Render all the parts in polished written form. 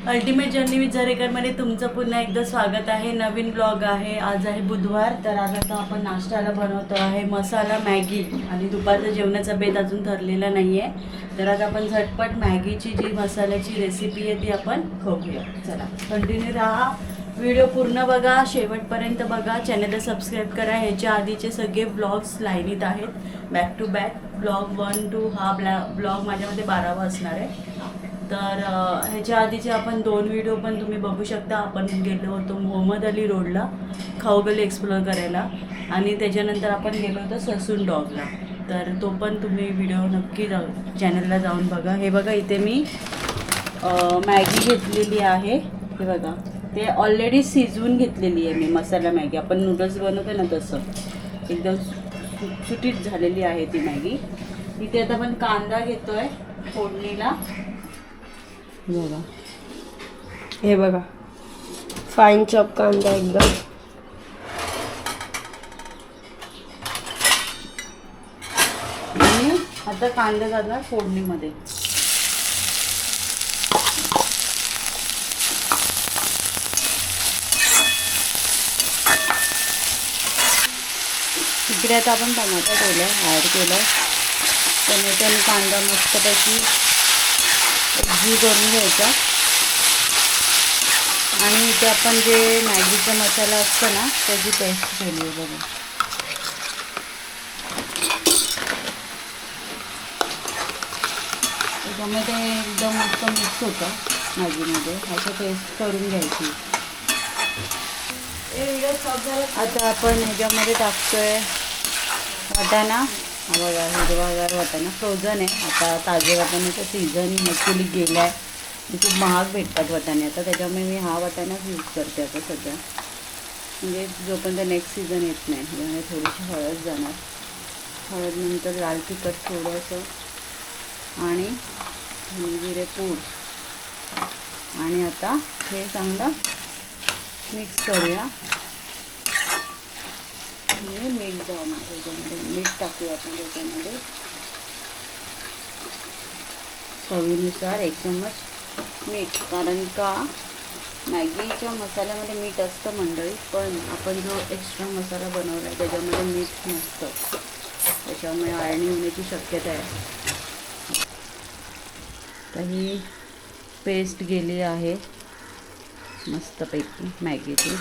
Ultimate journey with झरेकरमध्ये तुमचं पुन्हा एकदा स्वागत आहे. नवीन ब्लॉग आहे. आज आहे बुधवार. तर आज आता आपण नाश्त्याला बनवतो आहे मसाला मॅगी आणि दुपारचं जेवणाचा बेत अजून ठरलेला नाही आहे. तर आज आपण झटपट मॅगीची जी मसाल्याची रेसिपी आहे ती आपण खाऊया. चला कंटिन्यू राहा, व्हिडिओ पूर्ण बघा, शेवटपर्यंत बघा, चॅनलला सबस्क्राईब करा. ह्याच्या आधीचे सगळे ब्लॉग्स लाईनीत आहेत, back to back. Blog 1 to हा ब्लॉग माझ्यामध्ये 12वा असणार आहे. तर ह्याच्या आधीचे आपण 2 व्हिडिओ पण तुम्ही बघू शकता. आपण गेलो होतो मोहम्मद अली रोडला खाऊगली एक्सप्लोअर करायला आणि त्याच्यानंतर आपण गेलो होतो ससून डॉगला. तर तो पण तुम्ही व्हिडिओ नक्की चॅनलला जाऊन बघा. हे बघा इथे मी मॅगी घेतलेली आहे. हे बघा ते ऑलरेडी शिजवून घेतलेली आहे मी, मसाला मॅगी. आपण नूडल्स बनवतो ना तसं एकदम सुटीत झालेली आहे ती मॅगी. इथे आता आपण कांदा घेतोय फोडणीला. बघा हे बघा फाईन चॉप कांदा एकदम. आणि आता कांदा घालणार फोडणीमध्ये. इकडे आता आपण टमाटा ठेवला, ॲड केला. टोमॅटो आणि कांदा मस्तपैकी जी करून घ्यायचा. आणि इथे आपण जे मॅगीचा मसाला असतो ना त्याची पेस्ट केली आहे बघा. त्याच्यामुळे ते एकदम मस्त मिक्स होतं मॅगीमध्ये. असं पेस्ट करून घ्यायची. आता आपण ह्याच्यामध्ये टाकतोय वाटाणा. हा बघा हिरवागार वाटाणा फ्रोझन आहे. आता ताजे वाटाण्याचा सीझन ॲक्च्युली गेला आहे. खूप महाग भेटतात वाटाणे आता, त्याच्यामुळे मी हा वाटाणाच यूज करते आता सध्या. म्हणजे जोपर्यंत नेक्स्ट सीझन येत नाही. त्यामुळे थोडीशी हळद जाणार. हळदनंतर लाल तिखट थोडंसं आणि जिरे पूड. आणि आता हे चांगलं मिक्स करूया. मीठ जाऊन त्याच्यामध्ये मीठ टाकूया आपण त्याच्यामध्ये चवीनुसार 1 चम्मच मीठ. कारण का मॅगीच्या मसाल्यामध्ये मीठ असतं मंडळी, पण आपण जो एक्स्ट्रा मसाला बनवला आहे त्याच्यामध्ये मीठ नसतं, त्याच्यामुळे आळणी होण्याची शक्यता आहे. तर ही पेस्ट गेली आहे मस्तपैकी मॅगीची.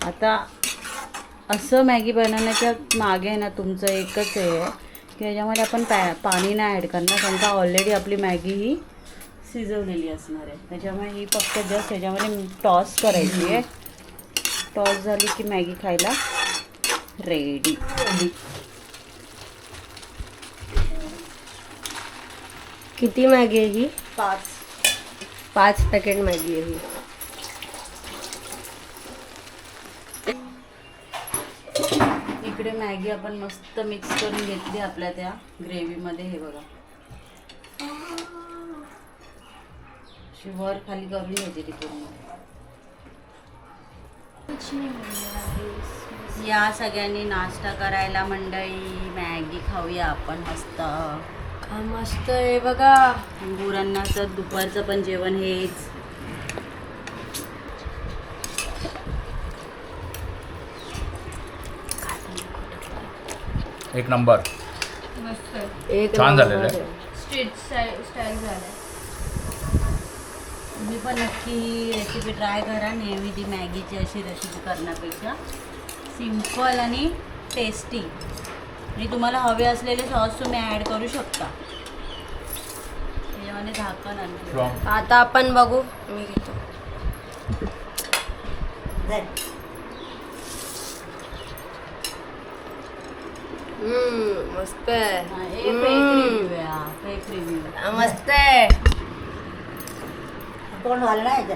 आता असं मॅगी बनवण्याच्या मागे ना तुमचं एकच हे आहे की याच्यामध्ये आपण पाणी नाही ॲड करणार, कारण का ऑलरेडी आपली मॅगी ही शिजवलेली असणार आहे. त्याच्यामुळे ही फक्त जस्ट ह्याच्यामध्ये टॉस करायची आहे. टॉस झाली की मॅगी खायला रेडी. किती मॅगी आहे ही? 5 पॅकेट मॅगी आहे ही. इकडे मॅगी आपण मस्त मिक्स करून घेतली आपल्या त्या ग्रेव्हीमध्ये. हे बघा अशी वर खाली करून घ्यायची ती पूर्ण. या सगळ्यांनी नाश्ता करायला मंडळी, मॅगी खाऊया आपण मस्त. मस्त आहे बघा. गुरांना तर दुपारचं पण जेवण हेच. एक नंबर. मस्त एक छान झालेलं आहे. स्ट्रीट स्टाईल झालं. तुम्ही पण नक्की ही रेसिपी ट्राय करा. नेहमी ती मॅगीची अशी रेसिपी करण्यापेक्षा सिम्पल आणि टेस्टी. आणि तुम्हाला हवे असलेले सॉस तुम्ही ॲड करू शकता. त्याच्यामध्ये झाकण आणलं. आता आपण बघू. मी घेतो. मस्त आहे. फेक रिव्ह्यू मस्त आहे. कोण घालणार आहे?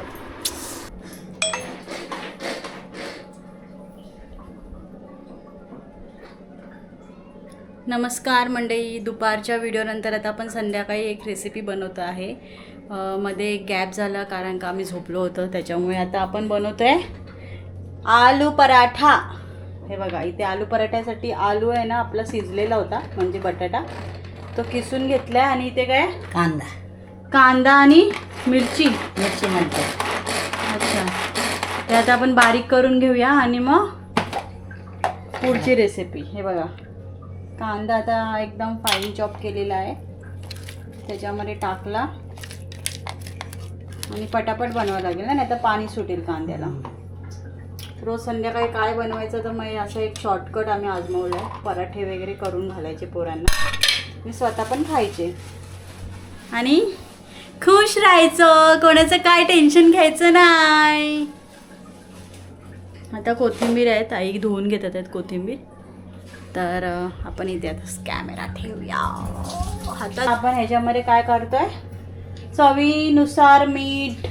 नमस्कार मंडळी. दुपारच्या व्हिडिओनंतर आता आपण संध्याकाळी एक रेसिपी बनवतो आहे. मध्ये एक गॅप झाला कारण का आम्ही झोपलो होतो, त्याच्यामुळे आता आपण बनवतो आहे आलू पराठा. हे बघा इथे आलू पराठ्यासाठी आलू आहे ना आपला शिजलेला होता म्हणजे बटाटा तो किसून घेतला आणि इथे काय कांदा आणि मिरची म्हणतात. अच्छा ते आता आपण बारीक करून घेऊया आणि मग पुढची रेसिपी. हे बघा कांदा आता एकदम फाईन चॉप केलेला आहे त्याच्यामध्ये टाकला आणि पटापट बनवावं लागेल ना नाही तर पाणी सुटेल कांद्याला. रोज संध्याकाळी काय बनवायचं तर मग असं एक शॉर्टकट आम्ही आजमावलं आहे. पराठे वगैरे करून घालायचे पोरांना मी स्वतः पण खायचे आणि खुश राहायचं कोणाचं काय टेन्शन घ्यायचं नाही. आता कोथिंबीर आहेत आई धुवून घेतात आहेत कोथिंबीर तर आपण इथे आता कॅमेरा ठेवूया. आता आपण ह्याच्यामध्ये काय करतोय चवीनुसार मीठ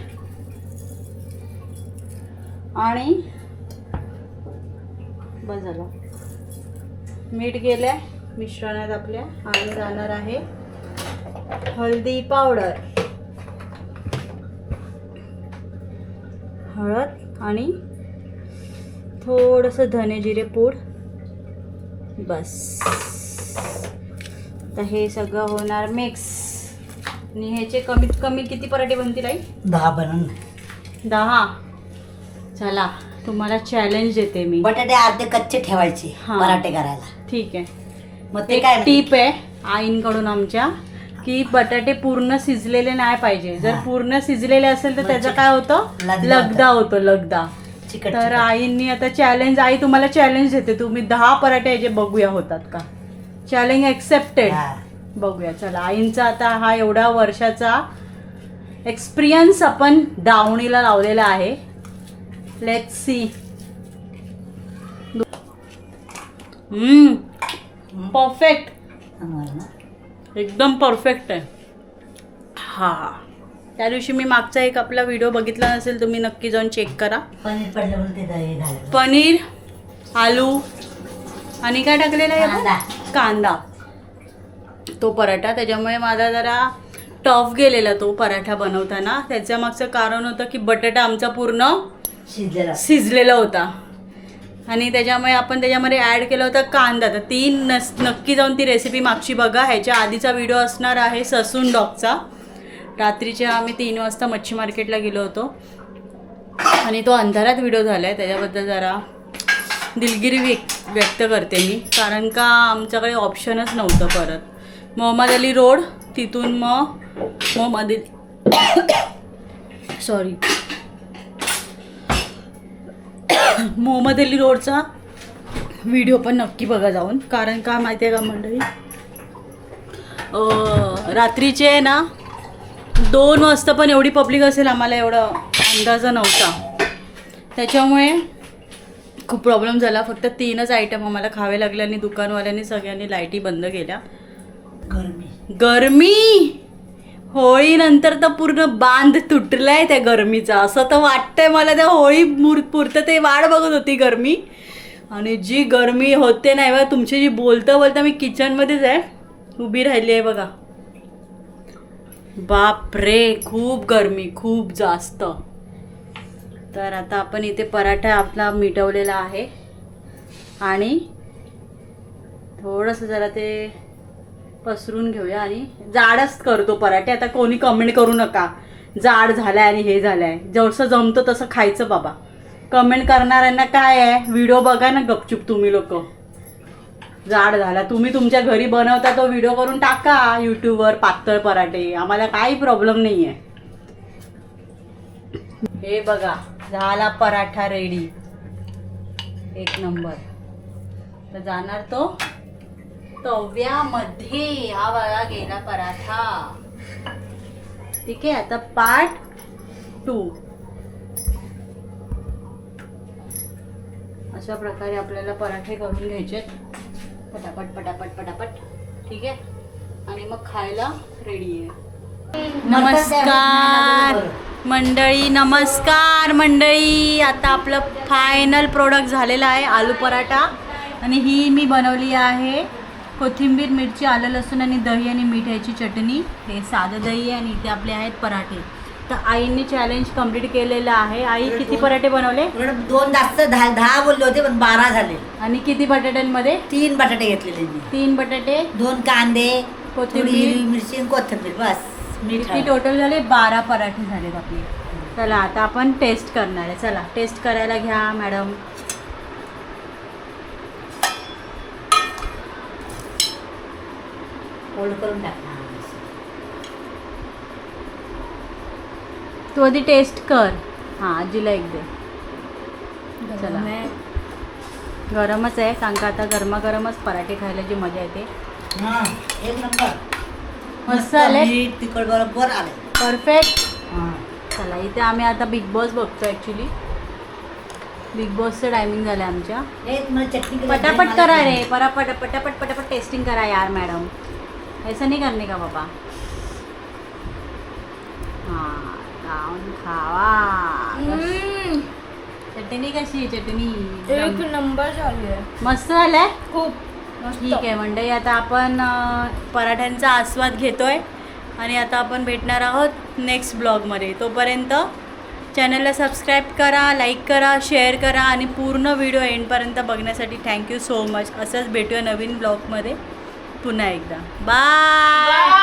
आणि बस झालं मीठ गेलंय मिश्रणात आपल्या आणि जाणार आहे हळदी पावडर हळद आणि थोडंसं धने जिरे पूड बस. तर हे सगळं होणार मिक्स आणि ह्याचे कमीत कमी किती पराठे बनतील आई 10 बनवून 10. चला तुम्हाला चॅलेंज देते मी. बटाटे अर्धे कच्चे ठेवायचे हा. पराठे करायला. ठीक आहे मग ते एक काय टीप आहे आईंकडून आमच्या की बटाटे पूर्ण शिजलेले नाही पाहिजे. जर हा. पूर्ण शिजलेले असेल तर त्याचं म्हणजे काय होतं लगदा लगदा होतो लगदा. चिकट तर आईंनी आता चॅलेंज आई तुम्हाला चॅलेंज देते तुम्ही 10 पराठे याचे बघूया होतात का. Challenge accepted. बघूया चला आईंचा आता हा एवढा वर्षाचा एक्सपिरियन्स आपण दावणीला लावलेला आहे. Let's see. परफेक्ट एकदम परफेक्ट आहे. हा त्या दिवशी मी मागचा एक आपला व्हिडिओ बघितला नसेल तुम्ही नक्की जाऊन चेक करा. पनीर पडलं म्हणून ते दही घालायचं. पनीर आलू आणि काय टाकलेलं कांदा. आहे कांदा तो पराठा त्याच्यामुळे माझा जरा टफ गेलेला तो पराठा बनवताना. त्याच्या मागचं कारण होतं की बटाटा आमचा पूर्ण शिजलेला होता आणि त्याच्यामुळे आपण त्याच्यामध्ये ॲड केला होता कांदा. तर ती नक्की जाऊन ती रेसिपी मागची बघा. ह्याच्या आधीचा व्हिडिओ असणार आहे ससून डॉगचा. रात्रीच्या आम्ही 3 वाजता मच्छी मार्केटला गेलो होतो आणि तो अंधारात व्हिडिओ झाला आहे त्याच्याबद्दल जरा दिलगिरी व्यक्त करते मी कारण का आमच्याकडे ऑप्शनच नव्हतं. परत मोहम्मद अली रोड तिथून मग मोहम्मद अली रोडचा व्हिडिओ पण नक्की बघा जाऊन. कारण का माहिती आहे का मंडळी रात्रीचे ना 2 वाजता पण एवढी पब्लिक असेल आम्हाला एवढा अंदाजा नव्हता. त्याच्यामुळे खूप प्रॉब्लेम झाला. फक्त 3च आयटम आम्हाला खावे लागले आणि दुकानवाल्यांनी सगळ्यांनी लाईटी बंद केल्या. गरमी होळीनंतर तर पूर्ण बांध तुटलाय त्या गरमीचा असं तर वाटतंय मला. त्या होळी पुरतं ते वाट बघत होती गरमी आणि जी गरमी होते नाही बघा तुमची जी बोलता मी किचनमध्येच आहे उभी राहिली आहे बघा. बाप रे खूप गरमी खूप जास्त. तर आता आपण इथे पराठा आपला मिटवलेला आहे आणि थोडंसं जरा ते पसरून घेऊया आणि जाडच करतो पराठे. आता कोणी कमेंट करू नका जाड झालाय आणि हे झालंय. जसं जमतं तसं खायचं बाबा. कमेंट करणाऱ्यांना काय आहे व्हिडिओ बघा ना गपचूप तुम्ही लोक. जाड झाला तुम्ही तुमच्या घरी बनवता तो व्हिडिओ करून टाका यूट्यूबवर पातळ पराठे. आम्हाला काही प्रॉब्लेम नाही आहे. हे बघा झाला पराठा रेडी 1 नंबर. तर जाणार तो तव्यामध्ये. हा बघा गेला पराठा. ठीक आहे आता पार्ट 2. अशा प्रकारे आपल्याला पराठे करून घ्यायचे पटापट पटापट पटापट. ठीक आहे आणि मग खायला रेडी आहे. नमस्कार मंडळी नमस्कार मंडळी. आता आपलं फायनल प्रोडक्ट झालेलं आहे आलू पराठा आणि ही मी बनवली आहे कोथिंबीर मिरची आलं लसूण आणि दही आणि मीठ याची चटणी. हे साधं दही आहे आणि इथे आपले आहेत पराठे. तर आईने चॅलेंज कम्प्लीट केलेलं आहे. आई किती पराठे बनवले उलट 2 जास्त 10 बोलले होते पण 12 झाले. आणि किती बटाट्यांमध्ये? 3 बटाटे घेतलेले मी. 3 बटाटे, 2 कांदे, कोथिंबीर. थोडी हिरवी मिरची आणि कोथिंबीर बस. मीठ किती टोटल झाले? 12 पराठे झालेत आपले. चला आता आपण टेस्ट करणार आहे. चला टेस्ट करायला घ्या मॅडम. फोल्ड करून टाकणार. तू आधी टेस्ट कर. हां आजीला एक दे. चला. गरमच आहे कारण का आता गरमागरमच पराठे खायला जी मजा येते. हां, एक नंबर. मस्त आले? मीठ तिखट बरोबर आले. परफेक्ट. हां. चला इथे आम्ही आता बिग बॉस बघतो ॲक्च्युली. बिग बॉसचं टायमिंग झालं आहे आमच्या. एक मला चटणी केली. पटापट करा रे. पटापट टेस्टिंग करा यार मॅडम. ऐसा नहीं करने का बाबा. हाँ खाऊन खावा. चटणी कशी आहे? चटणी एक नंबर चालू आहे. मस्त झालंय. खूप मस्त. ठीक आहे मंडळी, आता आपण पराठ्यांचा आस्वाद घेतोय आणि आता आपण भेटणार आहोत नेक्स्ट ब्लॉगमध्ये. तोपर्यंत चॅनलला सबस्क्राईब करा, लाईक करा, शेअर करा आणि पूर्ण व्हिडिओ एंडपर्यंत बघण्यासाठी थँक्यू सो मच. असंच भेटूया नवीन ब्लॉगमध्ये पुन्हा एकदा. बाय.